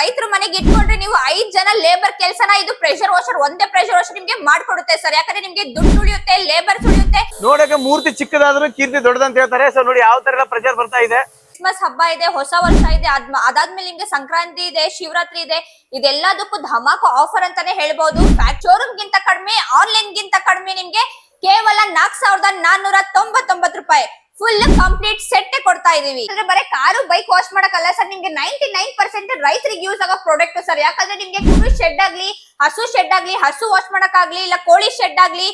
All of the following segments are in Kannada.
ರೈತರ ಮನೆಗೆ ಇಟ್ಕೊಂಡ್ರೆ ನೀವು 5 ಜನ ಲೇಬರ್ ಕೆಲಸನ ಇದು ಪ್ರೆಷರ್ ವಾಷರ್ ಒಂದೇ ಪ್ರೆಷರ್ ವಾಷರ್ ನಿಮ್ಗೆ ಮಾಡ್ಕೊಡುತ್ತೆ ಸರ್. ಯಾಕಂದ್ರೆ ನಿಮ್ಗೆ ದುಡ್ಡು ಉಳಿಯುತ್ತೆ, ಲೇಬರ್ ಉಳಿಯುತ್ತೆ. ನೋಡಕ್ಕೆ ಮೂರ್ತಿ ಚಿಕ್ಕದಾದ್ರೂ ಕೀರ್ತಿ ದೊಡ್ಡದಂತ ಹೇಳ್ತಾರೆ. ಸೊ ನೋಡಿ ಯಾವ ತರ ಎಲ್ಲ ಪ್ರೆಷರ್ ಬರ್ತಾ ಇದೆ. ಕ್ರಿಸ್ಮಸ್ ಹಬ್ಬ ಇದೆ, ಹೊಸ ವರ್ಷ ಇದೆ, ಅದಾದ್ಮೇಲೆ ನಿಮ್ಗೆ ಸಂಕ್ರಾಂತಿ ಇದೆ, ಶಿವರಾತ್ರಿ ಇದೆ. ಇದೆಲ್ಲದಕ್ಕೂ ಧಮಾಕ ಆಫರ್ ಅಂತಾನೆ ಹೇಳ್ಬಹುದು. ಶೋರೂಮ್ ಗಿಂತ ಕಡಿಮೆ, ಆನ್ಲೈನ್ ಗಿಂತ ಕಡಿಮೆ ನಿಮ್ಗೆ ಕೇವಲ 4499 ರೂಪಾಯಿ ಫುಲ್ ಕಂಪ್ಲೀಟ್ ಸೆಟ್ ಕೊಡ್ತಾ ಇದೀವಿ. ಅಂದ್ರೆ ಬರೀ ಕಾರು ಬೈಕ್ ವಾಶ್ ಮಾಡಕ್ಕಲ್ಲ ಸರ್, ನಿಮ್ಗೆ 99% ರೈತರಿಗೆ ಯೂಸ್ ಆಗೋ ಪ್ರಾಡಕ್ಟ್ ಸರ್. ಯಾಕಂದ್ರೆ ನಿಮ್ಗೆ ಕುರಿ ಶೆಡ್ ಆಗ್ಲಿ, ಹಸು ಶೆಡ್ ಆಗ್ಲಿ, ಹಸು ವಾಶ್ ಮಾಡಕ್ಕಾಗ್ಲಿ, ಇಲ್ಲ ಕೋಳಿ ಶೆಡ್ ಆಗ್ಲಿ,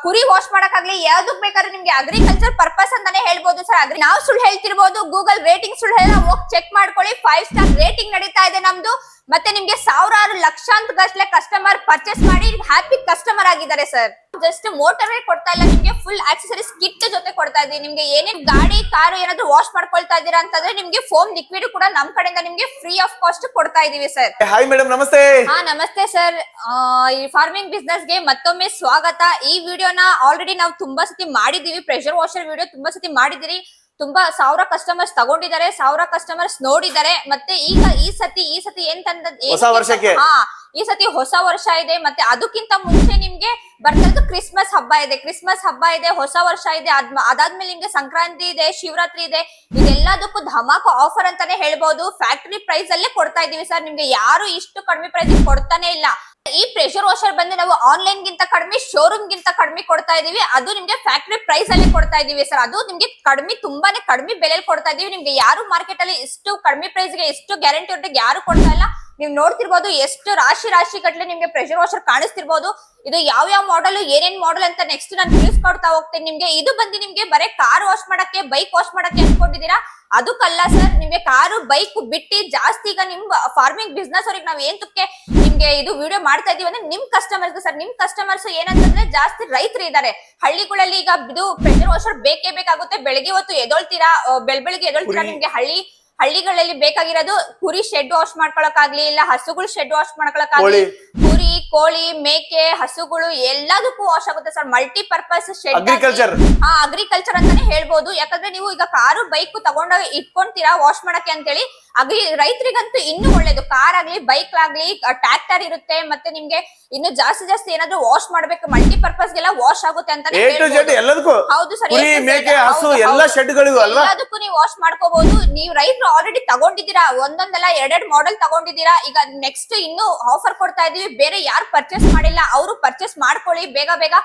ಕುರಿ ವಾಶ್ ಮಾಡಕ್ಕಾಗ್ಲಿ, ಯಾವ್ದಕ್ ಬೇಕಾದ್ರೆ ನಿಮ್ಗೆ ಅಗ್ರಿಕಲ್ಚರ್ ಪರ್ಪಸ್ ಅಂತಾನೆ ಹೇಳ್ಬೋದು ಸರ್. ನಾವು ಸುಳ್ಳು ಹೇಳ್ತಿರ್ಬೋದು, ಗೂಗಲ್ ರೇಟಿಂಗ್ ಸುಳ್ಳು ಹೇಳ, ಹೋಗಿ ಚೆಕ್ ಮಾಡ್ಕೊಳ್ಳಿ. 5 ಸ್ಟಾರ್ ರೇಟಿಂಗ್ ನಡೀತಾ ಇದೆ ನಮ್ದು. ಮತ್ತೆ ನಿಮ್ಗೆ ಸಾವಿರಾರು ಲಕ್ಷಾಂತರ ಗಟ್ಟಲೆ ಕಸ್ಟಮರ್ ಪರ್ಚೇಸ್ ಮಾಡಿ ಹ್ಯಾಪಿ ಕಸ್ಟಮರ್ ಆಗಿದ್ದಾರೆ ಸರ್. ಜಸ್ಟ್ ಮೋಟರ್ ಕೊಡ್ತಾ ಇಲ್ಲ, ನಿಮ್ಗೆ ಫುಲ್ ಆಕ್ಸೆಸರೀಸ್ ಕಿಟ್ ಜೊತೆ ಕೊಡ್ತಾ ಇದೀವಿ. ನಿಮ್ಗೆ ಏನೇನ್ ಗಾಡಿ ಕಾರು ಏನಾದ್ರು ವಾಶ್ ಮಾಡ್ಕೊಳ್ತಾ ಇದೀರಾ ಅಂತಂದ್ರೆ ನಿಮ್ಗೆ ಫೋಮ್ ಲಿಕ್ವಿಡ್ ಕೂಡ ನಮ್ ಕಡೆಯಿಂದ ನಿಮ್ಗೆ ಫ್ರೀ ಆಫ್ ಕಾಸ್ಟ್ ಕೊಡ್ತಾ ಇದೀವಿ ಸರ್. ಹಾಯ್ ಮೇಡಮ್, ನಮಸ್ತೆ. ನಮಸ್ತೆ ಸರ್. ಈ ಫಾರ್ಮಿಂಗ್ ಬಿಸ್ನೆಸ್ ಗೆ ಮತ್ತೊಮ್ಮೆ ಸ್ವಾಗತ. ಈ ವಿಡಿಯೋನ ಆಲ್ರೆಡಿ ನಾವು ತುಂಬಾ ಸತಿ ಮಾಡಿದೀವಿ. ಪ್ರೆಷರ್ ವಾಷರ್ ವಿಡಿಯೋ ತುಂಬಾ ಸತಿ ಮಾಡಿದಿರಿ. ತುಂಬಾ 1000 ಕಸ್ಟಮರ್ಸ್ ತಗೊಂಡಿದ್ದಾರೆ, 1000 ಕಸ್ಟಮರ್ಸ್ ನೋಡಿದ್ದಾರೆ. ಮತ್ತೆ ಈಗ ಈ ಸತಿ ಏನ್ ಹೊಸ ವರ್ಷಕ್ಕೆ ಈ ಸತಿ ಹೊಸ ವರ್ಷ ಇದೆ. ಮತ್ತೆ ಅದಕ್ಕಿಂತ ಮುಂಚೆ ನಿಮ್ಗೆ ಬರ್ತದ್ದು ಕ್ರಿಸ್ಮಸ್ ಹಬ್ಬ ಇದೆ. ಕ್ರಿಸ್ಮಸ್ ಹಬ್ಬ ಇದೆ, ಹೊಸ ವರ್ಷ ಇದೆ, ಅದಾದ್ಮೇಲೆ ನಿಮ್ಗೆ ಸಂಕ್ರಾಂತಿ ಇದೆ, ಶಿವರಾತ್ರಿ ಇದೆ. ಇದೆಲ್ಲದಕ್ಕೂ ಧಮಾಕ ಆಫರ್ ಅಂತಾನೆ ಹೇಳ್ಬಹುದು. ಫ್ಯಾಕ್ಟರಿ ಪ್ರೈಸ್ ಅಲ್ಲೇ ಕೊಡ್ತಾ ಇದೀವಿ ಸರ್. ನಿಮ್ಗೆ ಯಾರು ಇಷ್ಟು ಕಡಿಮೆ ಪ್ರೈಸ್ ಕೊಡ್ತಾನೆ ಇಲ್ಲ. ಈ ಪ್ರೆಷರ್ ವಾಷರ್ ಬಂದು ನಾವು ಆನ್ಲೈನ್ ಗಿಂತ ಕಡಿಮೆ, ಶೋರೂಮ್ ಗಿಂತ ಕಡಿಮೆ ಕೊಡ್ತಾ ಇದೀವಿ. ಅದು ನಿಮ್ಗೆ ಫ್ಯಾಕ್ಟರಿ ಪ್ರೈಸ್ ಅಲ್ಲಿ ಕೊಡ್ತಾ ಇದೀವಿ ಸರ್. ಅದು ನಿಮ್ಗೆ ಕಡಿಮೆ, ತುಂಬಾನೇ ಕಡಿಮೆ ಬೆಲೆಯಲ್ಲಿ ಕೊಡ್ತಾ ಇದೀವಿ. ನಿಮ್ಗೆ ಯಾರು ಮಾರ್ಕೆಟ್ ಅಲ್ಲಿ ಇಷ್ಟು ಕಡಿಮೆ ಪ್ರೈಸ್ ಗೆ, ಎಷ್ಟು ಗ್ಯಾರಂಟಿ ಒಟ್ಟಿಗೆ ಯಾರು ಕೊಡ್ತಾ ಇಲ್ಲ. ನೀವು ನೋಡ್ತಿರ್ಬೋದು ಎಷ್ಟು ರಾಶಿ ಗಟ್ಲೆ ನಿಮ್ಗೆ ಪ್ರೆಷರ್ ವಾಷರ್ ಕಾಣಿಸ್ತಿರ್ಬೋದು. ಇದು ಯಾವ ಮಾಡೆಲ್, ಏನೇನ್ ಮಾಡೆಲ್ ಅಂತ ನೆಕ್ಸ್ಟ್ ನಾನು ತಿಳಿಸ್ಕೊಡ್ತಾ ಹೋಗ್ತೇನೆ ನಿಮ್ಗೆ. ಇದು ಬಂದು ನಿಮ್ಗೆ ಬರೀ ಕಾರ್ ವಾಶ್ ಮಾಡಕ್ಕೆ, ಬೈಕ್ ವಾಶ್ ಮಾಡಕ್ಕೆ ಅನ್ಕೊಂಡಿದೀರಾ, ಅದಕ್ಕಲ್ಲ ಸರ್. ನಿಮ್ಗೆ ಕಾರು ಬೈಕ್ ಬಿಟ್ಟು ಜಾಸ್ತಿ ಈಗ ನಿಮ್ ಫಾರ್ಮಿಂಗ್ ಬಿಸ್ನೆಸ್ ಅವ್ರಿಗೆ ನಾವ್ ಏಂತಕ್ಕೆ ನಿಮ್ಗೆ ಇದು ವಿಡಿಯೋ ಮಾಡ್ತಾ ಇದೀವಿ ಅಂದ್ರೆ ನಿಮ್ ಕಸ್ಟಮರ್ಸ್ ಸರ್. ನಿಮ್ ಕಸ್ಟಮರ್ಸ್ ಏನಂತಂದ್ರೆ ಜಾಸ್ತಿ ರೈತರು ಇದಾರೆ ಹಳ್ಳಿಗಳಲ್ಲಿ. ಈಗ ಇದು ಪ್ರೆಷರ್ ವಾಷರ್ ಬೇಕೇ ಬೇಕಾಗುತ್ತೆ. ಬೆಳಗ್ಗೆ ಹೊತ್ತು ಎದೊಳ್ತೀರಾ, ಬೆಳಗ್ಗೆ ಎದೊಳ್ತೀರಾ, ನಿಮ್ಗೆ ಹಳ್ಳಿಗಳಲ್ಲಿ ಬೇಕಾಗಿರೋದು ಕುರಿ ಶೆಡ್ ವಾಶ್ ಮಾಡ್ಕೊಳಕ್ಕಾಗ್ಲಿ, ಇಲ್ಲ ಹಸುಗಳು ಶೆಡ್ ವಾಶ್ ಮಾಡ್ಕೊಳಕ್ಕಾಗ್ಲಿ, ಕುರಿ, ಕೋಳಿ, ಮೇಕೆ, ಹಸುಗಳು ಎಲ್ಲದಕ್ಕೂ ವಾಶ್ ಆಗುತ್ತೆ ಸರ್. ಮಲ್ಟಿಪರ್ಪಸ್ ಶೆಡ್, ಅಗ್ರಿಕಲ್ಚರ್ ಅಂತಾನೆ ಹೇಳ್ಬೋದು. ಯಾಕಂದ್ರೆ ನೀವು ಈಗ ಕಾರು ಬೈಕ್ ತಗೊಂಡಾಗ ಇಟ್ಕೊಂತೀರಾ ವಾಶ್ ಮಾಡಕ್ಕೆ ಅಂತೇಳಿ. ರೈತರಿಗಂತೂ ಇನ್ನೂ ಒಳ್ಳೇದು. ಕಾರ್ ಆಗ್ಲಿ, ಬೈಕ್ ಆಗ್ಲಿ, ಟ್ರ್ಯಾಕ್ಟರ್ ಇರುತ್ತೆ. ಮತ್ತೆ ನಿಮ್ಗೆ ಇನ್ನು ಜಾಸ್ತಿ ಏನಾದ್ರು ವಾಶ್ ಮಾಡ್ಬೇಕು, ಮಲ್ಟಿಪರ್ಪಸ್ ಗೆಲ್ಲ ವಾಶ್ ಆಗುತ್ತೆ ಅಂತ. ಹೌದು ಸರ್, ಎಲ್ಲದಕ್ಕೂ ನೀವು ವಾಶ್ ಮಾಡ್ಕೋಬಹುದು. ನೀವು ರೈತರು ಆಲ್ರೆಡಿ ತಗೊಂಡಿದ್ದೀರಾ, ಒಂದೊಂದಲ್ಲ 2 ಮಾಡೆಲ್ ತಗೊಂಡಿದ್ದೀರಾ. ಈಗ ನೆಕ್ಸ್ಟ್ ಇನ್ನು ಆಫರ್ ಕೊಡ್ತಾ ಇದೀವಿ. ಬೇರೆ ಯಾರು ಪರ್ಚೇಸ್ ಮಾಡಿಲ್ಲ ಅವರು ಪರ್ಚೇಸ್ ಮಾಡ್ಕೊಳ್ಳಿ ಬೇಗ.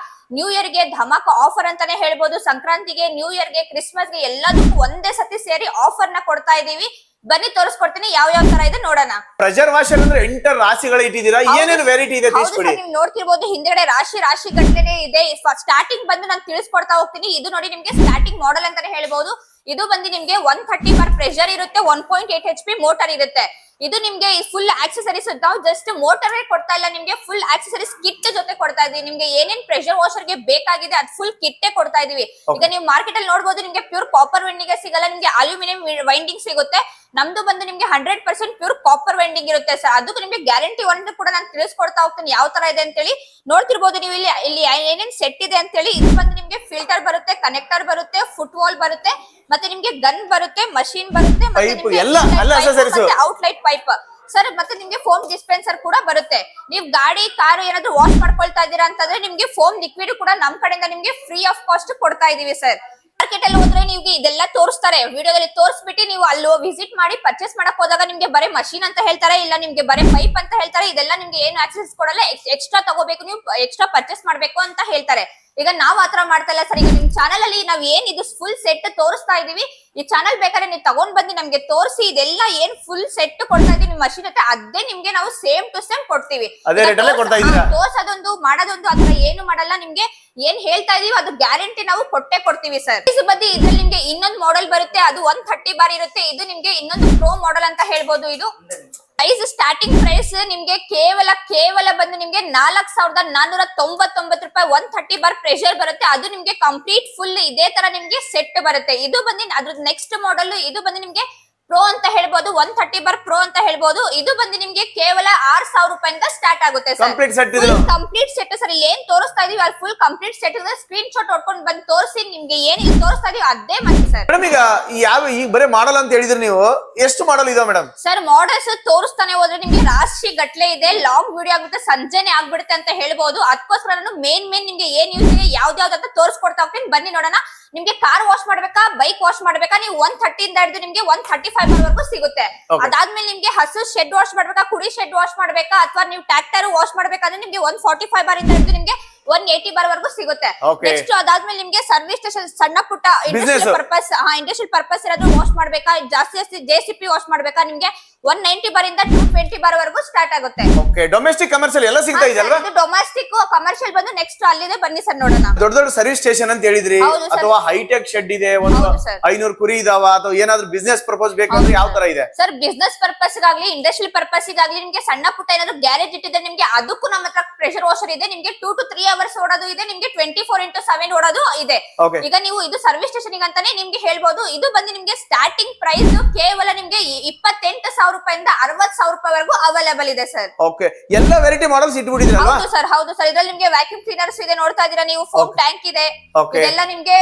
ನ್ಯೂ ಇಯರ್ ಗೆ ಧಮಾಕ ಆಫರ್ ಅಂತಾನೆ ಹೇಳ್ಬೋದು. ಸಂಕ್ರಾಂತಿಗೆ, ನ್ಯೂ ಇಯರ್ ಗೆ, ಕ್ರಿಸ್ಮಸ್ ಗೆ ಎಲ್ಲದಕ್ಕೂ ಒಂದೇ ಸತಿ ಸೇರಿ ಆಫರ್ ನ ಕೊಡ್ತಾ ಇದೀವಿ. ಬನ್ನಿ ತೋರಿಸ್ಕೊಡ್ತೀನಿ ಯಾವ ತರ ಇದೆ ನೋಡೋಣ. ಪ್ರೆಷರ್ ವಾಷರ್ ಅಂದ್ರೆ 8 ರಾಶಿಗಳು ಇಟ್ಟಿದ್ದೀರಾ, ಏನೇನು ವೆರೈಟಿ ಇದೆ ತಿಳಿಸ್ಕೊಡಿ. ನೀವು ನೋಡ್ತಿರ್ಬೋದು ಹಿಂದ್ಗಡೆ ರಾಶಿ ಗಟ್ಟಲೆ ಇದೆ. ಸ್ಟಾರ್ಟಿಂಗ್ ಬಂದು ನಾನು ತಿಳಿಸ್ಕೊಡ್ತಾ ಹೋಗ್ತೀನಿ. ಇದು ನೋಡಿ ನಿಮ್ಗೆ ಸ್ಟಾರ್ಟಿಂಗ್ ಮಾಡೆಲ್ ಅಂತಾನೆ ಹೇಳ್ಬೋದು. ಇದು ಬಂದು ನಿಮ್ಗೆ 130 ಬಾರ್ ಪ್ರೆಷರ್ ಇರುತ್ತೆ, 1.8 HP ಮೋಟರ್ ಇರುತ್ತೆ. ಇದು ನಿಮ್ಗೆ ಫುಲ್ ಆಕ್ಸೆಸರೀಸ್. ನಾವು ಜಸ್ಟ್ ಮೋಟರ್ ಕೊಡ್ತಾ ಇಲ್ಲ, ನಿಮ್ಗೆ ಫುಲ್ ಆಕ್ಸೆಸರೀಸ್ ಕಿಟ್ ಜೊತೆ ಕೊಡ್ತಾ ಇದೀವಿ. ನಿಮ್ಗೆ ಏನೇನ್ ಪ್ರೆಷರ್ ವಾಷರ್ ಗೆ ಬೇಕಾಗಿದೆ ಅದು ಫುಲ್ ಕಿಟ್ಟೆ ಕೊಡ್ತಾ ಇದೀವಿ. ಈಗ ನೀವು ಮಾರ್ಕೆಟ್ ಅಲ್ಲಿ ನೋಡಬಹುದು, ನಿಮ್ಗೆ ಪ್ಯೂರ್ ಕಾಪರ್ ವೈಂಡಿಂಗ್ ಸಿಗಲ್ಲ, ನಿಮ್ಗೆ ಅಲ್ಯೂಮಿನಿಯಂ ವೈಂಡಿಂಗ್ ಸಿಗುತ್ತೆ. ನಮ್ದು ಬಂದು ನಿಮ್ಗೆ 100% ಪ್ಯೂರ್ ಕಾಪರ್ ವೈಂಡಿಂಗ್ ಇರುತ್ತೆ ಸರ್. ಅದಕ್ಕೆ ನಿಮ್ಗೆ ಗ್ಯಾರಂಟಿ ಒಂದು ಕೂಡ ನಾನು ತಿಳಿಸ್ಕೊಡ್ತಾ ಹೋಗ್ತೀನಿ ಯಾವ ತರ ಇದೆ ಅಂತ ಹೇಳಿ. ನೋಡ್ತಿರ್ಬೋದು ನೀವು ಇಲ್ಲಿ ಏನೇನ್ ಸೆಟ್ ಇದೆ ಅಂತ ಹೇಳಿ. ಇದು ಬಂದು ನಿಮ್ಗೆ ಫಿಲ್ಟರ್ ಬರುತ್ತೆ, ಕನೆಕ್ಟರ್ ಬರುತ್ತೆ, ಫುಟ್ ವಾಲ್ ಬರುತ್ತೆ, ಮತ್ತೆ ನಿಮ್ಗೆ ಗನ್ ಬರುತ್ತೆ, ಮಷೀನ್ ಬರುತ್ತೆ, ಮತ್ತೆ ಔಟ್ಲೈಟ್ ಪೈಪ್ ಸರ್. ಮತ್ತೆ ನಿಮ್ಗೆ ಫೋಮ್ ಡಿಸ್ಪೆನ್ಸರ್ ಕೂಡ ಬರುತ್ತೆ. ನೀವು ಗಾಡಿ ಕಾರು ಏನಾದ್ರು ವಾಶ್ ಮಾಡ್ಕೊಳ್ತಾ ಇದೀರಾ ಅಂತಂದ್ರೆ ನಿಮ್ಗೆ ಫೋಮ್ ಲಿಕ್ವಿಡ್ ಕೂಡ ನಮ್ ಕಡೆಯಿಂದ ನಿಮ್ಗೆ ಫ್ರೀ ಆಫ್ ಕಾಸ್ಟ್ ಕೊಡ್ತಾ ಇದೀವಿ ಸರ್. ಮಾರ್ಕೆಟ್ ಅಲ್ಲಿ ಹೋದ್ರೆ ನಿಮ್ಗೆ ಇದೆಲ್ಲ ತೋರಿಸ್ತಾರೆ, ವಿಡಿಯೋದಲ್ಲಿ ತೋರಿಸ್ಬಿಟ್ಟು ನೀವು ಅಲ್ಲಿ ವಿಸಿಟ್ ಮಾಡಿ ಪರ್ಚೇಸ್ ಮಾಡಕ್ ಹೋದಾಗ ನಿಮ್ಗೆ ಬರೀ ಮಷೀನ್ ಅಂತ ಹೇಳ್ತಾರೆ, ಇಲ್ಲ ನಿಮ್ಗೆ ಬರೀ ಪೈಪ್ ಅಂತ ಹೇಳ್ತಾರೆ. ಇದೆಲ್ಲ ನಿಮ್ಗೆ ಏನು ಆಕ್ಸೆಸ್ ಕೊಡಲ್ಲ, ಎಕ್ಸ್ಟ್ರಾ ತಗೋಬೇಕು, ನೀವು ಎಕ್ಸ್ಟ್ರಾ ಪರ್ಚೇಸ್ ಮಾಡ್ಬೇಕು ಅಂತ ಹೇಳ್ತಾರೆ. ಈಗ ನಾವ್ ಆತರ ಮಾಡ್ತಾ ಇಲ್ಲ ಸರ್. ಈಗ ನಿಮ್ ಚಾನಲ್ ಅಲ್ಲಿ ನಾವ್ ಏನ್ ಇದು ಫುಲ್ ಸೆಟ್ ತೋರಿಸ್ತಾ ಇದೀವಿ. ಈ ಚಾನಲ್ ಬೇಕಾದ್ರೆ ನೀವು ತಗೊಂಡ್ ಬಂದು ನಮ್ಗೆ ತೋರಿಸಿ ಇದೆಲ್ಲ ಏನ್ ಫುಲ್ ಸೆಟ್ ಕೊಡ್ತಾ ಇದೀವಿ ನಿಮ್ ಮಷೀನ್ ಜೊತೆ, ಅದೇ ನಿಮ್ಗೆ ನಾವು ಸೇಮ್ ಟು ಸೇಮ್ ಕೊಡ್ತೀವಿ. ತೋರ್ಸೋದೊಂದು ಮಾಡೋದೊಂದು ಆತರ ಏನು ಮಾಡಲ್ಲ. ನಿಮ್ಗೆ ಏನ್ ಹೇಳ್ತಾ ಇದೀವಿ ಅದು ಗ್ಯಾರಂಟಿ ನಾವು ಕೊಡ್ತೀವಿ ಸರ್. ಬದಿ ಇದ್ರಲ್ಲಿ ನಿಮ್ಗೆ ಇನ್ನೊಂದು ಮಾಡೆಲ್ ಬರುತ್ತೆ, ಅದು 130 ಬಾರ್ ಇರುತ್ತೆ. ಇದು ನಿಮ್ಗೆ ಇನ್ನೊಂದು ಪ್ರೋ ಮಾಡೆಲ್ ಅಂತ ಹೇಳ್ಬೋದು. ಇದು ಪ್ರೈಸ್, ಸ್ಟಾರ್ಟಿಂಗ್ ಪ್ರೈಸ್ ನಿಮ್ಗೆ ಕೇವಲ ಬಂದು ನಿಮ್ಗೆ 4499 ರೂಪಾಯಿ 130 ಬಾರ್ ಪ್ರೆಷರ್ ಬರುತ್ತೆ. ಅದು ನಿಮ್ಗೆ ಕಂಪ್ಲೀಟ್ ಫುಲ್ ಇದೇ ತರ ನಿಮ್ಗೆ ಸೆಟ್ ಬರುತ್ತೆ. ಇದು ಬಂದು ಅದ್ರ ನೆಕ್ಸ್ಟ್ ಮಾಡೆಲ್. ಇದು ಬಂದು ನಿಮ್ಗೆ ಪ್ರೋ ಅಂತ ಹೇಳ್ಬೋದು, 130 ಬಾರ್ ಪ್ರೋ ಅಂತ ಹೇಳ್ಬೋದು. ಇದು ಬಂದು ನಿಮ್ಗೆ ಕೇವಲ 6,000 ರೂಪಾಯಿಂದ ಸ್ಟಾರ್ಟ್ ಆಗುತ್ತೆ ಸರ್. ಕಂಪ್ಲೀಟ್ ಸೆಟ್ ಇದು. Complete set sir. ಇಲ್ಲಿ ಏನ್ ತೋರಿಸ್ತಾ ಇದೀವಿ ಅಲ್ಲಿ full complete set screen shot ಹೊಡ್ಕೊಂಡು ಬಂದು ತೋರಿಸಿ ನಿಮ್ಗೆ ಏನ್ ಇಲ್ಲಿ ತೋರಿಸ್ತಾ ಇದೀವಿ ಅದೇ ಮಾಡಿ ಸರ್. ಮೇಡಮ್ ಈಗ ಈಗ ಬರೀ ಮಾಡಲ್ ಅಂತ ಹೇಳಿದ್ರಿ ನೀವು, ಎಷ್ಟು ಮಾಡಲ್ ಇದಾವೆ ಮೇಡಮ್? ಸರ್ ಮಾಡೆಲ್ಸ್ ತೋರಿಸ್ತಾನೆ ಹೋದ್ರೆ ನಿಮ್ಗೆ ರಾಶಿ ಗಟ್ಲೆ ಇದೆ, ಲಾಂಗ್ ವಿಡಿಯೋ ಆಗುತ್ತೆ, ಸಂಜೆನೆ ಆಗ್ಬಿಡುತ್ತೆ ಅಂತ ಹೇಳ್ಬೋದು. ಅದಕ್ಕೋಸ್ಕರ ನಾನು ಮೇನ್ ನಿಮ್ಗೆ ಏನ್ ಯೂಸ್ ಇದೆ ಯಾವ್ದು ಅಂತ ತೋರಿಸ್ಕೊಡ್ತಾ ಹೋಗ್ತೀನಿ. ಬನ್ನಿ ನೋಡೋಣ. ನಿಮ್ಗೆ ಕಾರ್ ವಾಶ್ ಮಾಡ್ಬೇಕಾ, ಬೈಕ್ ವಾಶ್ ಮಾಡ್ಬೇಕಾ, ನೀವು 130 ಇಂದ ಹಿಡಿದು ನಿಮ್ಗೆ 135 ವರೆಗೂ ಸಿಗುತ್ತೆ. ಅದಾದ್ಮೇಲೆ ನಿಮ್ಗೆ ಹಸು ಶೆಡ್ ವಾಶ್ ಮಾಡ್ಬೇಕಾ, ಕುರಿ ಶೆಡ್ ವಾಶ್ ಮಾಡ್ಬೇಕಾ, ಅಥವಾ ನೀವು ಟ್ರ್ಯಾಕ್ಟರ್ ವಾಶ್ ಮಾಡ್ಬೇಕಾದ್ರೆ ನಿಮ್ಗೆ 145 ಬಾರ್ ಇಂದ ಹಿಡಿದು ನಿಮ್ಗೆ 180 ಬಾರ್ ವರೆಗೂ ಸಿಗುತ್ತೆ. ನೆಕ್ಸ್ಟ್ ಅದಾದ್ಮೇಲೆ ನಿಮ್ಗೆ ಸರ್ವಿಸ್ ಸ್ಟೇಷನ್ ಸಣ್ಣ ಪುಟ್ಟ ಇಂಡಸ್ಟ್ರಿಯಲ್ ಪರ್ಪಸ್ ಇರೋದು ವಾಶ್ ಮಾಡ್ಬೇಕಾ, ಜಾಸ್ತಿ ಜೆಸಿಪಿ ವಾಶ್ ಮಾಡ್ಬೇಕಾ, ನಿಮ್ಗೆ 190 ಬಾರ್ ಇಂದ 220 ಬಾರ್ ವರೆಗೂ ಸ್ಟಾರ್ಟ್ ಆಗುತ್ತೆ. ಡೊಮೆಸ್ಟಿಕ್ ಕಮರ್ಷಿಯಲ್ ಎಲ್ಲ ಸಿಗ್ತಾ ಇದೆ ಅಲ್ವಾ? ಡೊಮೆಸ್ಟಿಕ್ ಕಮರ್ಷಿಯಲ್ ಬಂದು ನೆಕ್ಸ್ಟ್ ಅಲ್ಲಿದೆ, ಬನ್ನಿ ಸರ್ ನೋಡೋಣ. ದೊಡ್ಡ ದೊಡ್ಡ ಸರ್ವಿಸ್ ಸ್ಟೇಷನ್ ಅಂತ ಹೇಳಿದ್ರಿ, ಅಥವಾ ಹೈಟೆಕ್ ಶೆಡ್ ಇದೆ, ಒಂದು 500 ಕುರಿ ಇದಾವ, ಅಥವಾ ಏನಾದ್ರು ಬಿಸ್ನೆಸ್ ಪರ್ಪಸ್ ಬೇಕಂದ್ರೆ ಯಾವ ತರ ಇದೆ ಸರ್? ಬಿಸ್ನೆಸ್ ಪರ್ಪಸ್ ಗಾಗ್ಲಿ ಇಂಡಸ್ಟ್ರಿಯಲ್ ಪರ್ಪಸ್ ಗಾಗ್ಲಿ ನಿಮ್ಗೆ ಸಣ್ಣ ಪುಟ್ಟ ಏನಾದ್ರು ಗ್ಯಾರೇಜ್ ಇಟ್ಟಿದ್ರೆ ನಿಮ್ಗೆ ಅದಕ್ಕೂ ನಮ್ಮ ಹತ್ರ ಪ್ರೆಷರ್ ವಾಷರ್ ಇದೆ. ನಿಮ್ಗೆ 2 to 3 ಅವರ್ಸ್ ಓಡೋದು ಇದೆ, ನಿಮ್ಗೆ 24x7 ಓಡೋದು ಇದೆ. ಈಗ ನೀವು ಇದು ಸರ್ವಿಸ್ ಸ್ಟೇಷನ್ ಅಂತಾನೆ ನಿಮ್ಗೆ ಹೇಳ್ಬೋದು. ಇದು ಬಂದು ನಿಮ್ಗೆ ಸ್ಟಾರ್ಟಿಂಗ್ ಪ್ರೈಸ್ ಕೇವಲ ನಿಮ್ಗೆ 28,000 ರೂಪಾಯಿಂದ 60,000 ರೂಪಾಯಿವರೆಗೂ ಅವೈಲೇಬಲ್ ಇದೆ ಸರ್. ಓಕೆ, ಎಲ್ಲ ವೆರೈಟಿ ಮಾಡಲ್ಸ್ ಇಟ್ಬಿಟ್ಟಿದ್ರಲ್ವಾ? ಹೌದು ಸರ್, ಹೌದು ಸರ್. ಇದ್ರಲ್ಲಿ ನಿಮ್ಗೆ ವ್ಯಾಕ್ಯೂಮ್ ಕ್ಲೀನರ್ಸ್ ಇದೆ, ನೋಡ್ತಾ ಇದೀರಾ ನೀವು. ಫೋಮ್ ಟ್ಯಾಂಕ್ ಇದೆ. ಇದೆಲ್ಲ ನಿಮ್ಗೆ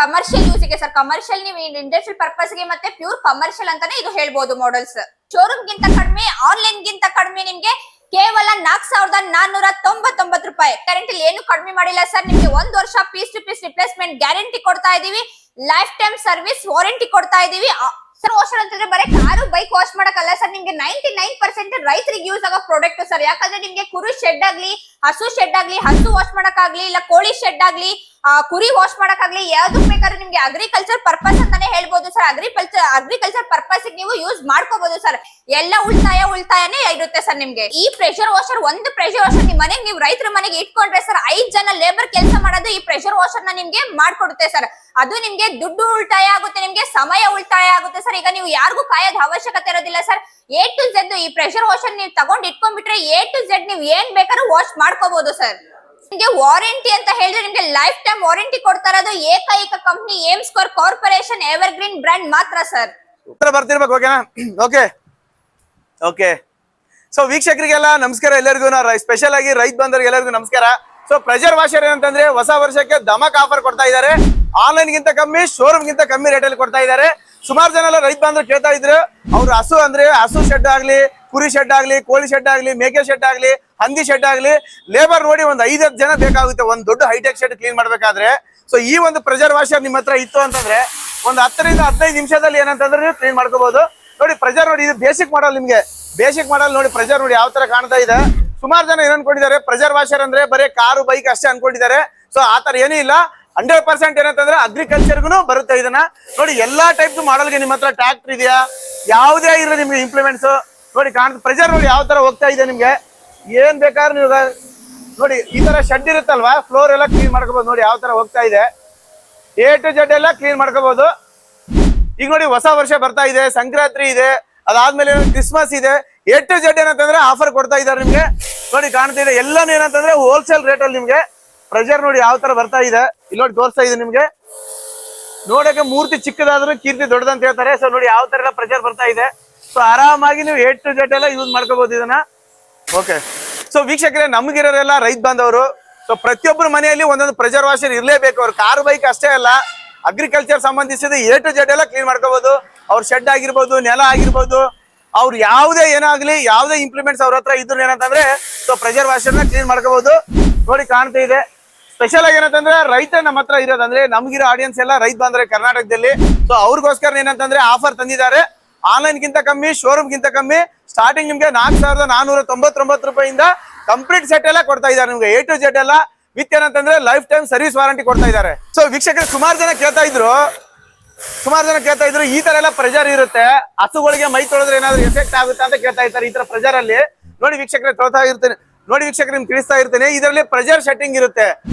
ಕಮರ್ಷಿಯಲ್ ಯೂಸ್ ಗೆ ಸರ್. ಕಮರ್ಷಿಯಲ್ ನೀವು ಇಂಡಸ್ಟ್ರಿಯಲ್ ಪರ್ಪಸ್ ಗೆ ಮತ್ತೆ ಪ್ಯೂರ್ ಕಮರ್ಷಿಯಲ್ ಅಂತಾನೆ ಇದು ಹೇಳ್ಬೋದು ಮಾಡಲ್ಸ್. ಶೋರೂಮ್ ಗಿಂತ ಕಡಿಮೆ, ಆನ್ಲೈನ್ ಗಿಂತ ಕಡಿಮೆ ನಿಮ್ಗೆ ಕೇವಲ 4,499 ರೂಪಾಯಿ. ಕರೆಂಟ್ ಇಲ್ಲಿ ಏನು ಕಡಿಮೆ ಮಾಡಿಲ್ಲ ಸರ್. ನಿಮ್ಗೆ 1 ವರ್ಷ piece to piece replacement guarantee ಕೊಡ್ತಾ ಇದೀವಿ. ಲೈಫ್ ಟೈಮ್ ಸರ್ವಿಸ್ ವಾರಂಟಿ ಕೊಡ್ತಾ ಇದೀವಿ ಸರ್. ವಾಷರ್ ಅಂತಂದ್ರೆ ಬರೀ ಕಾರು ಬೈಕ್ ವಾಶ್ ಮಾಡಕ್ಕಲ್ಲ ಸರ್, ನಿಮ್ಗೆ 99% ರೈತರಿಗೆ ಯೂಸ್ ಆಗೋ ಪ್ರಾಡಕ್ಟ್ ಸರ್. ಯಾಕಂದ್ರೆ ನಿಮ್ಗೆ ಕುರಿ ಶೆಡ್ ಆಗ್ಲಿ, ಹಸು ಶೆಡ್ ಆಗ್ಲಿ, ಹಸು ವಾಶ್ ಮಾಡಕ್ಕಾಗ್ಲಿ, ಇಲ್ಲ ಕೋಳಿ ಶೆಡ್ ಆಗ್ಲಿ, ಕುರಿ ವಾಶ್ ಮಾಡಕ್ಕಾಗ್ಲಿ, ಯಾವ್ದಕ್ ಬೇಕಾದ್ರೂ ನಿಮ್ಗೆ ಅಗ್ರಿಕಲ್ಚರ್ ಪರ್ಪಸ್ ಅಂತಾನೆ ಹೇಳ್ಬೋದು ಸರ್. ಅಗ್ರಿಕಲ್ಚರ್ ಪರ್ಪಸ್ ನೀವು ಯೂಸ್ ಮಾಡ್ಕೋಬಹುದು ಸರ್. ಎಲ್ಲ ಉಳಿತಾಯನೇ ಇರುತ್ತೆ ಸರ್. ನಿಮ್ಗೆ ಈ ಪ್ರೆಷರ್ ವಾಷರ್, ಒಂದು ಪ್ರೆಷರ್ ವಾಷರ್ ನಿಮ್ ಮನೆಗೆ, ನೀವು ರೈತರ ಮನೆಗೆ ಇಟ್ಕೊಂಡ್ರೆ ಸರ್ 5 ಜನ ಲೇಬರ್ ಕೆಲಸ ಮಾಡೋದು ಈ ಪ್ರೆಷರ್ ವಾಷರ್ ನ ನಿಮ್ಗೆ ಮಾಡ್ಕೊಡುತ್ತೆ ಸರ್. ಅದು ನಿಮ್ಗೆ ದುಡ್ಡು ಉಳಿತಾಯ ಆಗುತ್ತೆ, ನಿಮ್ಗೆ ಸಮಯ ಉಳಿತಾಯ ಆಗುತ್ತೆ ಸರ್. ಈಗ ನೀವು ಯಾರಿಗೂ ಕಾಯೋದ್ ಅವಶ್ಯಕತೆ ಇರೋದಿಲ್ಲ ಸರ್. A to Z ಈ ಪ್ರೆಷರ್ ವಾಷರ್ ನೀವು ತಗೊಂಡ್ ಇಟ್ಕೊಂಡ್ಬಿಟ್ರೆ A to Z ನೀವು ಏನ್ ಬೇಕಾದ್ರೂ ವಾಶ್ ಮಾಡ್ಕೋಬಹುದು ಸರ್. ನಿಮ್ಗೆ ವಾರಂಟಿ ಅಂತ ಹೇಳಿದ್ರೆ ನಿಮ್ಗೆ ಲೈಫ್ ಟೈಮ್ ವಾರಂಟಿ ಕೊಡ್ತಾ ಇರೋದು ಏಕೈಕ company Aim Score Corporation Evergreen brand ಮಾತ್ರ ಸರ್. ಉತ್ತರ ಬರ್ತಿರ್ಬೇಕು, ಓಕೆನಾ? ಓಕೆ. ಸೊ ವೀಕ್ಷಕರಿಗೆಲ್ಲ ನಮಸ್ಕಾರ, ಎಲ್ಲರಿಗೂ ಸ್ಪೆಷಲ್ ಆಗಿ ರೈತ ಬಂದವರಿಗೆ ಎಲ್ಲರಿಗೂ ನಮಸ್ಕಾರ. ಸೊ ಪ್ರೆಷರ್ ವಾಷರ್ ಏನಂತಂದ್ರೆ ಹೊಸ ವರ್ಷಕ್ಕೆ ಧಮಕ್ ಆಫರ್ ಕೊಡ್ತಾ ಇದ್ದಾರೆ. ಆನ್ಲೈನ್ ಗಿಂತ ಕಮ್ಮಿ, ಶೋರೂಮ್ ಗಿಂತ ಕಮ್ಮಿ ರೇಟ್ ಅಲ್ಲಿ ಕೊಡ್ತಾ ಇದ್ದಾರೆ. ಸುಮಾರು ಜನ ಎಲ್ಲ ರೈತ ಬಂದ್ರು ಕೇಳ್ತಾ ಇದ್ರು, ಅವ್ರು ಹಸು ಶೆಡ್ ಆಗ್ಲಿ, ಕುರಿ ಶೆಡ್ ಆಗ್ಲಿ, ಕೋಳಿ ಶೆಡ್ ಆಗ್ಲಿ, ಮೇಕೆ ಶೆಡ್ ಆಗ್ಲಿ, ಹಂದಿ ಶೆಡ್ ಆಗ್ಲಿ, ಲೇಬರ್ ನೋಡಿ ಒಂದು 5 ಜನ ಬೇಕಾಗುತ್ತೆ ಒಂದು ದೊಡ್ಡ ಹೈಟೆಕ್ ಶೆಡ್ ಕ್ಲೀನ್ ಮಾಡ್ಬೇಕಾದ್ರೆ. ಸೊ ಈ ಒಂದು ಪ್ರೆಷರ್ ವಾಷರ್ ನಿಮ್ಮ ಹತ್ರ ಇತ್ತು ಅಂತಂದ್ರೆ ಒಂದು 10 ರಿಂದ 15 ನಿಮಿಷದಲ್ಲಿ ಏನಂತಂದ್ರೆ ನೀವು ಕ್ಲೀನ್ ಮಾಡ್ಕೋಬಹುದು. ನೋಡಿ ಪ್ರೆಷರ್ ನೋಡಿ, ಇದು ಬೇಸಿಕ್ ಮಾಡಲ್. ನಿಮ್ಗೆ ಬೇಸಿಕ್ ಮಾಡಲ್ ನೋಡಿ, ಪ್ರೆಷರ್ ನೋಡಿ ಯಾವ ತರ ಕಾಣ್ತಾ ಇದೆ. ಸುಮಾರು ಜನ ಏನ್ ಅನ್ಕೊಂಡಿದ್ದಾರೆ, ಪ್ರೆಷರ್ ವಾಷರ್ ಅಂದ್ರೆ ಬರೀ ಕಾರು ಬೈಕ್ ಅಷ್ಟೇ ಅನ್ಕೊಂಡಿದ್ದಾರೆ. ಸೊ ಆತರ ಏನೂ ಇಲ್ಲ. 100% ಏನಂತಂದ್ರೆ ಅಗ್ರಿಕಲ್ಚರ್ಗೂ ಬರುತ್ತೆ. ಇದನ್ನ ನೋಡಿ, ಎಲ್ಲಾ ಟೈಪ್ ಮಾಡಲ್ಗೆ ನಿಮ್ಮ ಹತ್ರ ಟ್ರ್ಯಾಕ್ಟರ್ ಇದೆಯಾ, ಯಾವುದೇ ಇರಲಿ ನಿಮ್ಗೆ ಇಂಪ್ಲಿಮೆಂಟ್ಸ್ ನೋಡಿ ಕಾಣುತ್ತೆ. ಪ್ರೆಷರ್ ನೋಡಿ ಯಾವ ತರ ಹೋಗ್ತಾ ಇದೆ. ನಿಮ್ಗೆ ಏನ್ ಬೇಕಾದ್ರೆ ನೀವು ನೋಡಿ, ಈ ತರ ಶೆಡ್ ಇರುತ್ತಲ್ವಾ, ಫ್ಲೋರ್ ಎಲ್ಲ ಕ್ಲೀನ್ ಮಾಡ್ಕೋಬಹುದು. ನೋಡಿ ಯಾವ ತರ ಹೋಗ್ತಾ ಇದೆ. A to Z ಎಲ್ಲ ಕ್ಲೀನ್ ಮಾಡ್ಕೋಬಹುದು. ಈಗ ನೋಡಿ ಹೊಸ ವರ್ಷ ಬರ್ತಾ ಇದೆ, ಸಂಕ್ರಾಂತಿ ಇದೆ, ಅದಾದ್ಮೇಲೆ ಕ್ರಿಸ್ಮಸ್ ಇದೆ. A to Z ಏನಂತಂದ್ರೆ ಆಫರ್ ಕೊಡ್ತಾ ಇದ್ದಾರೆ ನಿಮ್ಗೆ. ನೋಡಿ ಕಾಣ್ತಾ ಇದೆ. ಎಲ್ಲಾನು ಏನಂತಂದ್ರೆ ಹೋಲ್ಸೇಲ್ ರೇಟ್ ಅಲ್ಲಿ ನಿಮ್ಗೆ ಪ್ರೆಷರ್ ನೋಡಿ ಯಾವ ತರ ಬರ್ತಾ ಇದೆ. ಇಲ್ಲಿ ನೋಡಿ ತೋರಿಸ್ತಾ ಇದೆ ನಿಮ್ಗೆ. ನೋಡಕ್ಕೆ ಮೂರ್ತಿ ಚಿಕ್ಕದಾದ್ರೂ ಕೀರ್ತಿ ದೊಡ್ಡದಂತ ಹೇಳ್ತಾರೆ. ಸೊ ನೋಡಿ ಯಾವ ತರ ಎಲ್ಲ ಪ್ರೆಷರ್ ಬರ್ತಾ ಇದೆ. ಸೊ ಆರಾಮಾಗಿ ನೀವು A to Z ಎಲ್ಲ ಯೂಸ್ ಮಾಡ್ಕೋಬಹುದು ಇದನ್ನ. ಓಕೆ. ಸೊ ವೀಕ್ಷಕರೇ, ನಮ್ಗಿರೋರೆಲ್ಲ ರೈತ ಬಾಂಧವರು. ಸೊ ಪ್ರತಿಯೊಬ್ಬರ ಮನೆಯಲ್ಲಿ ಒಂದೊಂದು ಪ್ರೆಷರ್ ವಾಷರ್ ಇರ್ಲೇಬೇಕು. ಅವ್ರ ಕಾರ್ ಬೈಕ್ ಅಷ್ಟೇ ಅಲ್ಲ, ಅಗ್ರಿಕಲ್ಚರ್ ಸಂಬಂಧಿಸಿದ A to Z ಎಲ್ಲ ಕ್ಲೀನ್ ಮಾಡ್ಕೋಬಹುದು. ಅವ್ರ ಶೆಡ್ ಆಗಿರ್ಬೋದು, ನೆಲ ಆಗಿರ್ಬೋದು, ಅವ್ರು ಯಾವುದೇ ಏನಾಗ್ಲಿ, ಯಾವುದೇ ಇಂಪ್ಲಿಮೆಂಟ್ಸ್ ಅವ್ರ ಹತ್ರ ಇದ್ರು ಏನಂತಂದ್ರೆ ಸೊ ಪ್ರೆಷರ್ ವಾಷರ್ ನ ಕ್ಲೀನ್ ಮಾಡ್ಕೋಬಹುದು. ನೋಡಿ ಕಾಣ್ತಾ ಇದೆ. ಸ್ಪೆಷಲ್ ಆಗಿ ಏನಂತಂದ್ರೆ ರೈತ ನಮ್ಮ ಹತ್ರ ಇರೋದಂದ್ರೆ ನಮ್ಗಿರೋ ಆಡಿಯನ್ಸ್ ಎಲ್ಲ ರೈತ ಬಂದ್ರೆ ಕರ್ನಾಟಕದಲ್ಲಿ. ಸೊ ಅವ್ರಿಗೋಸ್ಕರ ಏನಂತಂದ್ರೆ ಆಫರ್ ತಂದಿದ್ದಾರೆ. ಆನ್ಲೈನ್ ಗಿಂತ ಕಮ್ಮಿ, ಶೋರೂಮ್ ಗಿಂತ ಕಮ್ಮಿ. ಸ್ಟಾರ್ಟಿಂಗ್ ನಿಮ್ಗೆ 4,499 ರೂಪಾಯಿಂದ ಕಂಪ್ಲೀಟ್ ಸೆಟ್ ಎಲ್ಲ ಕೊಡ್ತಾ ಇದ್ದಾರೆ ನಿಮ್ಗೆ. A to Z ಎಲ್ಲ ವಿತ್ ಏನಂತಂದ್ರೆ ಲೈಫ್ ಟೈಮ್ ಸರ್ವಿಸ್ ವಾರಂಟಿ ಕೊಡ್ತಾ ಇದ್ದಾರೆ. ಸೊ ವೀಕ್ಷಕರು, ಸುಮಾರು ಜನ ಕೇಳ್ತಾ ಇದ್ರು ಈ ತರ ಎಲ್ಲ ಪ್ರೆಷರ್ ಇರುತ್ತೆ, ಹಸುಗಳಿಗೆ ಮೈ ತೊಳೆದ್ರೆ ಏನಾದ್ರು ಎಫೆಕ್ಟ್ ಆಗುತ್ತೆ ಅಂತ ಕೇಳ್ತಾ ಇರ್ತಾರೆ. ಈ ತರ ಪ್ರೆಷರ್ ಅಲ್ಲಿ ನೋಡಿ ವೀಕ್ಷಕರೇ ತೋರ್ತಾ ಇರ್ತೇನೆ. ನೋಡಿ ವೀಕ್ಷಕರು, ನಿಮ್ಗೆ ತಿಳಿಸ್ತಾ ಇರ್ತೇನೆ. ಇದರಲ್ಲಿ ಪ್ರೆಷರ್ ಸೆಟ್ಟಿಂಗ್ ಇರುತ್ತೆ.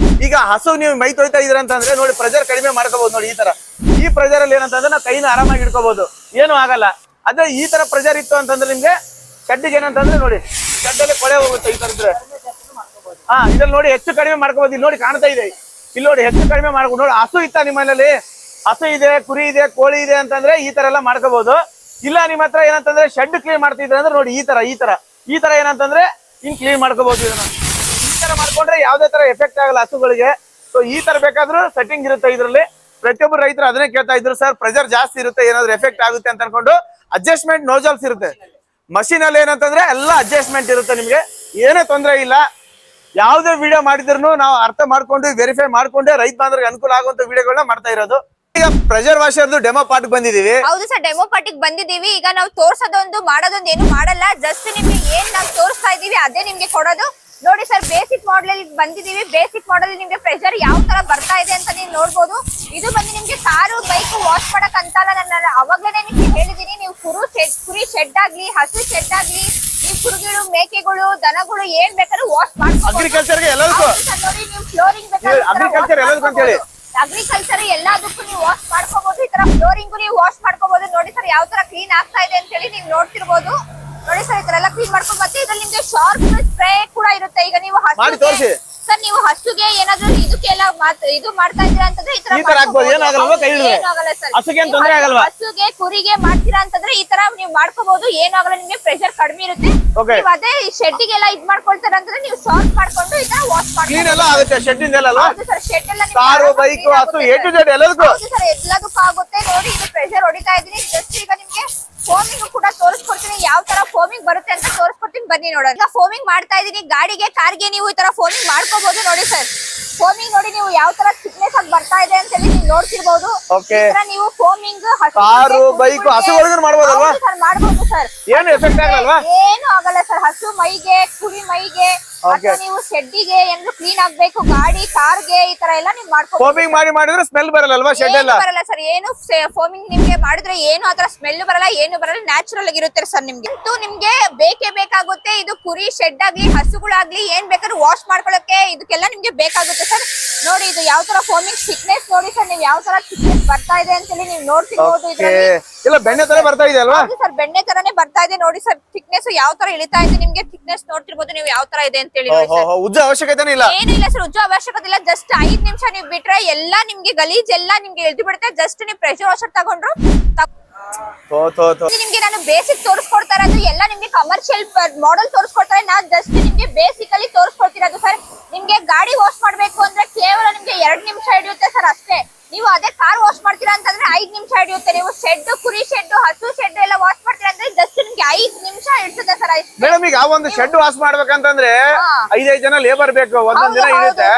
ಈಗ ಹಸು ನೀವು ಮೈ ತೊಳಿತಾ ಇದೀರ ಅಂತಂದ್ರೆ ನೋಡಿ ಪ್ರೆಷರ್ ಕಡಿಮೆ ಮಾಡ್ಕೋಬಹುದು. ನೋಡಿ ಈ ತರ, ಈ ಪ್ರೆಷರ್ ಅಲ್ಲಿ ಏನಂತಂದ್ರೆ ನಾವು ಕೈನ ಆರಾಮಾಗಿ ಇಟ್ಕೋಬಹುದು, ಏನು ಆಗಲ್ಲ. ಅದೇ ಈ ತರ ಪ್ರೆಷರ್ ಇತ್ತು ಅಂತಂದ್ರೆ ನಿಮ್ಗೆ ಶೆಡ್ಗೆ ಏನಂತಂದ್ರೆ ನೋಡಿ ಶೆಡ್ಡಲ್ಲಿ ಕೊಳೆ ಹೋಗುತ್ತೆ. ಈ ತರ ಇದ್ರೆ ಇದ್ರಲ್ಲಿ ನೋಡಿ ಹೆಚ್ಚು ಕಡಿಮೆ ಮಾಡ್ಕೋಬಹುದು. ಇಲ್ಲಿ ನೋಡಿ ಕಾಣ್ತಾ ಇದೆ, ಇಲ್ಲಿ ನೋಡಿ ಹೆಚ್ಚು ಕಡಿಮೆ ಮಾಡ್ಕೊಂಡು. ನೋಡಿ ಹಸು ಇತ್ತ ನಿಮ್ಮನೇಲಿ, ಹಸು ಇದೆ, ಕುರಿ ಇದೆ, ಕೋಳಿ ಇದೆ ಅಂತಂದ್ರೆ ಈ ತರ ಎಲ್ಲ ಮಾಡ್ಕೋಬಹುದು. ಇಲ್ಲ ನಿಮ್ಮ ಹತ್ರ ಏನಂತಂದ್ರೆ ಶೆಡ್ ಕ್ಲೀನ್ ಮಾಡ್ತಿದ್ರೆ ಅಂದ್ರೆ ನೋಡಿ ಈ ತರ ಏನಂತಂದ್ರೆ ಹಿಂಗ್ ಕ್ಲೀನ್ ಮಾಡ್ಕೋಬಹುದು ಇದನ್ನ. ಈ ತರ ಮಾಡ್ಕೊಂಡ್ರೆ ಯಾವ್ದೇ ತರ ಎಫೆಕ್ಟ್ ಆಗಲ್ಲ ಹಸುಗಳಿಗೆ. ಸೊ ಈ ತರ ಬೇಕಾದ್ರೂ ಸೆಟ್ಟಿಂಗ್ ಇರುತ್ತೆ ಇದ್ರಲ್ಲಿ. ಪ್ರತಿಯೊಬ್ಬರು ರೈತರು ಅದನ್ನೇ ಕೇಳ್ತಾ ಇದ್ರು, ಸರ್ ಪ್ರೆಷರ್ ಜಾಸ್ತಿ ಇರುತ್ತೆ ಏನಾದ್ರು ಎಫೆಕ್ಟ್ ಆಗುತ್ತೆ ಅಂತ ಅನ್ಕೊಂಡು. ಅಡ್ಜಸ್ಟ್ಮೆಂಟ್ ನೋಜಲ್ಸ್ ಇರುತ್ತೆ ಮಷೀನ್ ಅಲ್ಲಿ. ಏನಂತಂದ್ರೆ ಎಲ್ಲ ಅಡ್ಜಸ್ಟ್ಮೆಂಟ್ ಇರುತ್ತೆ, ನಿಮ್ಗೆ ಏನೇ ತೊಂದರೆ ಇಲ್ಲ. ಯಾವ್ದೇ ವಿಡಿಯೋ ಮಾಡಿದ್ರು ನಾವು ಅರ್ಥ ಮಾಡ್ಕೊಂಡು ವೆರಿಫೈ ಮಾಡ್ಕೊಂಡೆ ರೈತ ಬಾಂಧವರಿಗೆ ಅನುಕೂಲ ಆಗುವಂತ ವಿಡಿಯೋಗಳನ್ನ ಮಾಡ್ತಾ ಇರೋದು. ಈಗ ಪ್ರೆಷರ್ ವಾಷರ್ದು ಡೆಮೋ ಪಾರ್ಟ್ ಬಂದಿದೀವಿ. ಹೌದು ಸರ್, ಡೆಮೋ ಪಾರ್ಟಿಗೆ ಬಂದಿದೀವಿ. ಈಗ ನಾವು ತೋರ್ಸೋದೊಂದು ಮಾಡೋದೊಂದು ಏನು ಮಾಡಲ್ಲ, ಜಸ್ಟ್ ನಿಮ್ಗೆ ಏನ್ ನಾವು ತೋರಿಸ್ತಾ ಇದೀವಿ ಅದೇ ನಿಮ್ಗೆ ಕೊಡೋದು. ನೋಡಿ ಸರ್, ಬೇಸಿಕ್ ಮಾಡೆಲ್ ಬಂದಿದೀವಿ. ಬೇಸಿಕ್ ಮಾಡೆಲ್ ನಿಮ್ಗೆ ಪ್ರೆಷರ್ ಯಾವ ತರ ಬರ್ತಾ ಇದೆ ಅಂತ ನೀವು ನೋಡ್ಬೋದು. ಇದು ಬಂದು ನಿಮ್ಗೆ ಕಾರು ಬೈಕ್ ವಾಶ್ ಮಾಡಕ್ ಅಂತ ನಾನು ಅವಾಗ್ಲೇ ನಿಮ್ಗೆ ಹೇಳಿದೀನಿ. ನೀವು ಕುರಿ ಶೆಡ್ ಆಗ್ಲಿ, ಹಸು ಶೆಡ್ ಆಗ್ಲಿ, ನೀವು ಕುರುಗಳು, ಮೇಕೆಗಳು, ದನಗಳು ಏನ್ ಬೇಕಾದ್ರೂ ವಾಶ್ ಮಾಡ್ಬೋದು. ಅಗ್ರಿಕಲ್ಚರ್ಗೆ ಎಲ್ಲದಕ್ಕೂ ನೋಡಿ, ನೀವು ಫ್ಲೋರಿಂಗ್ ಅಗ್ರಿಕಲ್ಚರ್ ಎಲ್ಲದಕ್ಕೂ ಅಂತ ಹೇಳಿ ಅಗ್ರಿಕಲ್ಚರ್ ಎಲ್ಲದಕ್ಕೂ ನೀವು ವಾಶ್ ಮಾಡ್ಕೋಬಹುದು. ಈ ತರ ಫ್ಲೋರಿಂಗ್ ನೀವು ವಾಶ್ ಮಾಡ್ಕೋಬಹುದು. ನೋಡಿ ಸರ್ ಯಾವ ತರ ಕ್ಲೀನ್ ಆಗ್ತಾ ಇದೆ ಅಂತ ಹೇಳಿ ನೀವು ನೋಡ್ತಿರ್ಬೋದು. ನೋಡಿ ಸರ್, ಈ ತರ ಎಲ್ಲ ಕ್ಲೀನ್ ಮಾಡ್ಕೊಂಡು ಮತ್ತೆ ಇದ್ರಲ್ಲಿ ನಿಮ್ಗೆ ಶಾರ್ಪ್ ಸ್ಪ್ರೇ ಕೂಡ ಇರುತ್ತೆ. ಈಗ ನೀವು ಮಾಡಿ ತೋರಿಸಿ ಸರ್, ನೀವು ಹಸುಗೆ ಏನಾದ್ರು ಇದಕ್ಕೆಲ್ಲ ಇದು ಮಾಡ್ತಾ ಇದ್ದೀರಾ ಅಂತಂದ್ರೆ ಈ ತರ ಹಾಕ್ಬೋದು. ಏನಾಗಲ್ವಾ ಕೈ ಹಿಡಿದ್ರೆ? ಏನಾಗಲ್ಲ ಸರ್. ಹಸುಗೆ ಏನ್ ತೊಂದ್ರೆ ಆಗಲ್ವಾ? ಹಸುಗೆ ಕುರಿಗೆ ಮಾಡ್ತೀರಾ ಅಂತಂದ್ರೆ ಈ ತರ ನೀವು ಮಾಡ್ಕೋಬಹುದು. ಏನಾಗಲ್ಲ, ನಿಮ್ಗೆ ಪ್ರೆಷರ್ ಕಡಿಮೆ ಇರುತ್ತೆ. ನೀವು ಅದೇ ಶೆಡ್ಗೆಲ್ಲ ಇದ್ ಮಾಡ್ಕೊಳ್ತಾರ ಅಂದ್ರೆ ನೀವು ಶಾರ್ಪ್ ಮಾಡ್ಕೊಂಡು ಈ ತರ ವಾಶ್ ಕ್ಲೀನ್ ಎಲ್ಲ ಆಗುತ್ತೆ ಶೆಡ್ ಇಂದ ಎಲ್ಲ. ಹೌದು ಸರ್, ಶೆಡ್ ಎಲ್ಲ ಕಾರು ಬೈಕ್ ಹಸು A to Z ಎಲ್ಲದಕ್ಕೂ. ಹೌದು ಸರ್, ಎಲ್ಲದಕ್ಕೂ ಆಗುತ್ತೆ. ನೋಡಿ, ಇದು ಪ್ರೆಷರ್ ಹೊಡಿತಾ ಇದೀನಿ. ಜಸ್ಟ್ ಈಗ ನಿಮ್ಗೆ ಫೋಮಿಂಗ್ ಕೂಡ ತೋರಿಸ್ಕೊಡ್ತೀನಿ, ಯಾವ ತರ ಫೋಮಿಂಗ್ ಬರುತ್ತೆ ಅಂತ ತೋರಿಸ್ಕೊಡ್ತೀನಿ, ಬನ್ನಿ ನೋಡೋಣ. ಈಗ ಫೋಮಿಂಗ್ ಮಾಡ್ತಾ ಇದೀನಿ. ಗಾಡಿಗೆ, ಕಾರ್ಗೆ ನೀವು ಈ ತರ ಫೋಮಿಂಗ್ ಮಾಡ್ಕೋಬಹುದು. ನೋಡಿ ಸರ್, ಫೋಮಿಂಗ್ ನೋಡಿ ನೀವು ಯಾವ ತರ ಥಿಕ್ನೆಸ್ ಆಗಿ ಬರ್ತಾ ಇದೆ ಅಂತ ಹೇಳಿ ನೀವು ನೋಡ್ತಿರ್ಬೋದು. ಈ ತರ ನೀವು ಫೋಮಿಂಗ್ ಕಾರು ಬೈಕ್ ಹಸುಗಳಿಗೂ ಮಾಡ್ಬೋದಲ್ವಾ ಸರ್? ಮಾಡ್ಬೋದು ಸರ್. ಏನು ಎಫೆಕ್ಟ್ ಆಗಲ್ವಾ? ಏನು ಆಗಲ್ಲ ಸರ್. ಹಸು ಮೈಗೆ, ಕುರಿ ಮೈಗೆ, ಅಥವಾ ನೀವು ಶೆಡ್ಡಿಗೆ ಏನಾದ್ರು ಕ್ಲೀನ್ ಆಗ್ಬೇಕು, ಗಾಡಿ, ಕಾರ್ಗೆ ಈ ತರ ಎಲ್ಲ ನೀವು ಮಾಡ್ಕೋಬಹುದು. ಫೋಮಿಂಗ್ ಮಾಡಿದ್ರೆ ಸ್ಮೆಲ್ ಬರಲ್ಲ ಶೆಡ್ ಎಲ್ಲ? ಬರಲ್ಲ ಸರ್. ಏನು ಫೋಮಿಂಗ್ ನಿಮ್ಗೆ ಮಾಡಿದ್ರೆ ಏನು ಆತರ ಸ್ಮೆಲ್ ಬರಲ್ಲ, ಏನು ಬರಲ್ಲ, ನ್ಯಾಚುರಲ್ ಆಗಿರುತ್ತೆ ಸರ್. ನಿಮ್ಗೆ ಬೇಕೇ ಬೇಕಾಗುತ್ತೆ. ಇದು ಕುರಿ ಶೆಡ್ ಆಗ್ಲಿ, ಹಸುಗಳಾಗ್ಲಿ ಏನ್ ಬೇಕಾದ್ರೂ ವಾಶ್ ಮಾಡ್ಕೊಳಕ್ಕೆ ಇದಕ್ಕೆಲ್ಲ ನಿಮ್ಗೆ ಬೇಕಾಗುತ್ತೆ ಸರ್. ನೋಡಿ, ಇದು ಯಾವ ತರ ಫೋಮಿಂಗ್ ಥಿಕ್ನೆಸ್ ನೋಡಿ ಸರ್, ನೀವು ಯಾವ ತರ ಥಿಕ್ನೆಸ್ ಬರ್ತಾ ಇದೆ ಅಂತ ಹೇಳಿ ನೀವು ನೋಡ್ತಿರ್ಬೋದು. ಇಲ್ಲ ಬೆಣ್ಣೆ ತರ ಬರ್ತಾ ಇದೆ ಅಲ್ವಾ? ಸರ್, ಬೆಣ್ಣೆ ತರನೇ ಬರ್ತಾ ಇದೆ. ನೋಡಿ ಸರ್, ಥಿಕ್ನೆಸ್ ಯಾವ ತರ ಇಳಿತಾ ಇದೆ. ನಿಮ್ಗೆ ಥಿಕ್ನೆಸ್ ನೋಡ್ತಿರ್ಬೋದು ನೀವು ಯಾವ ತರ ಇದೆ ಅಂತ ಹೇಳಿ. ಉಜ್ಜ ಅವಶ್ಯಕತೆ ಇಲ್ಲ, ಏನಿಲ್ಲ ಸರ್, ಉಜ್ಜು ಅವಶ್ಯಕತೆ ಇಲ್ಲ. ಜಸ್ಟ್ 5 ನಿಮಿಷ ನೀವು ಬಿಟ್ರೆ ಎಲ್ಲ ನಿಮ್ಗೆ ಗಲೀಜ್ ಎಲ್ಲ ನಿಮ್ಗೆ ಎಳ್ದು ಬಿಡುತ್ತೆ. ಜಸ್ಟ್ ನೀವು ಪ್ರೆಷರ್ ವಾಷರ್ ತಗೊಂಡ್ರು ನಿಮ್ಗೆ ನಾನು ಬೇಸಿಕ್ ತೋರಿಸ್ಕೊಡ್ತಾ ಇರೋದು ಎಲ್ಲ ನಿಮ್ಗೆ ಕಮರ್ಷಿಯಲ್ ಮಾಡೆಲ್ ತೋರಿಸ್ಕೊಡ್ತಾರೆ. ನಾನು ಜಸ್ಟ್ ನಿಮ್ಗೆ ಬೇಸಿಕಲಿ ತೋರಿಸ್ಕೊಡ್ತಿರೋದು ಸರ್. ನಿಮ್ಗೆ ಗಾಡಿ ವಾಶ್ ಮಾಡ್ಬೇಕು ಅಂದ್ರೆ ಕೇವಲ ನಿಮ್ಗೆ 2 ನಿಮಿಷ ಹಿಡಿಯುತ್ತೆ ಸರ್, ಅಷ್ಟೇ. ನೀವು ಅದೇ ಕಾರ್ ವಾಶ್ ಮಾಡ್ತೀರಾ ಅಂತಂದ್ರೆ 5 ನಿಮಿಷ ಹಿಡಿಯುತ್ತೆ. ನೀವು ಶೆಡ್, ಕುರಿ ಶೆಡ್, ಹಸು ಶೆಡ್ ಎಲ್ಲ ವಾಶ್ ಮಾಡ್ತೀರಾ ಅಂದ್ರೆ ಜಸ್ಟ್ ನಿಮ್ಗೆ 5 ನಿಮಿಷ ಇಡ್ಸುತ್ತೆ ಸರ್. ಮೇಡಮ್, ಈಗ ಒಂದು ಶೆಡ್ ವಾಶ್ ಮಾಡ್ಬೇಕಂತಂದ್ರೆ 5 ಜನ ಲೇಬರ್ ಬೇಕು, ಒಂದೊಂದ್ ದಿನ ಇರುತ್ತೆ.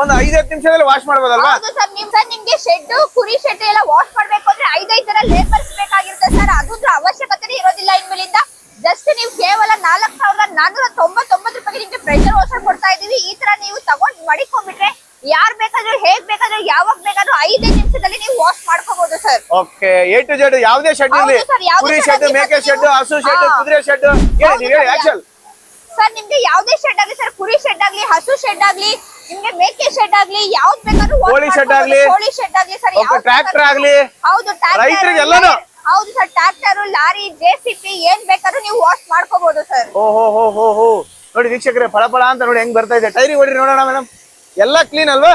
ಒಂದು 5 ನಿಮಿಷದಲ್ಲಿ ವಾಶ್ ಮಾಡ್ಬೋದಲ್ವಾ? ಹೌದು ಸರ್. ನಿಮ್ಗೆ ಶೆಡ್, ಕುರಿ ಶೆಡ್ ಎಲ್ಲ ವಾಶ್ ಮಾಡ್ಬೇಕು ಅಂದ್ರೆ 5 ಜನ ಲೇಬರ್ಸ್ ಬೇಕಾಗಿರುತ್ತೆ ಸರ್. ಅದ್ರ ಅವಶ್ಯಕತೆ ಇರೋದಿಲ್ಲ ಇನ್ಮೇಲಿಂದ. ಜಸ್ಟ್ ನೀವು ಕೇವಲ 4499 ರೂಪಾಯಿಗೆ ನಿಮ್ಗೆ ಪ್ರೆಷರ್ ವಾಷರ್ ಕೊಡ್ತಾ ಇದೀವಿ. ಈ ತರ ನೀವು ತಗೊಂಡ್ ಮಡಿಕೊಂಡ್ಬಿಟ್ರೆ ಯಾರ್ ಬೇಕಾದ್ರೂ, ಹೇಗ್ ಬೇಕಾದ್ರೂ, ಯಾವಾಗ ಬೇಕಾದ್ರೂ 5 ನಿಮಿಷದಲ್ಲಿ ನೀವು ವಾಶ್ ಮಾಡ್ಕೋಬಹುದು sir. Okay, A to Z ಯಾವುದೇ ಶೆಡ್ ಇರಲಿ, ಕುರಿ ಶೆಡ್, ಮೇಕೆ ಶೆಡ್, ಹಸು ಶೆಡ್, ಕುದುರೆ ಶೆಡ್, ಸರ್ ನಿಮ್ಗೆ ಯಾವ್ದೇ ಶೆಡ್ ಆಗ್ಲಿ ಸರ್, ಕುರಿ ಶೆಡ್ ಆಗ್ಲಿ, ಹಸು ಶೆಡ್ ಆಗ್ಲಿ, ನಿಮ್ಗೆ ಮೇಕೆ ಶೆಡ್ ಆಗ್ಲಿ, ಯಾವ್ದ್ ಬೇಕಾದ್ರೂ, ಕೋಳಿ ಶೆಡ್ ಆಗ್ಲಿ ಸರ್, ಟ್ರ್ಯಾಕ್ಟರ್ ಆಗ್ಲಿ, ಹೌದು ರೈತರಿಗೆ ಎಲ್ಲಾನು. ಹೌದು ಸರ್, ಟ್ರ್ಯಾಕ್ಟರ್, ಲಾರಿ, JCB ಏನ್ ಬೇಕಾದ್ರೂ ನೀವು ವಾಶ್ ಮಾಡ್ಕೋಬಹುದು ಸರ್. ಓಹೋ ನೋಡಿ ವೀಕ್ಷಕರೇ, ಫಳ ಅಂತ ನೋಡಿ ಹೆಂಗ್ ಬರ್ತಾ ಇದೆ. ಟೈರಿ ಹೊಡಿ ನೋಡೋಣ ಮೇಡಮ್. ಎಲ್ಲ ಕ್ಲೀನ್ ಅಲ್ವಾ?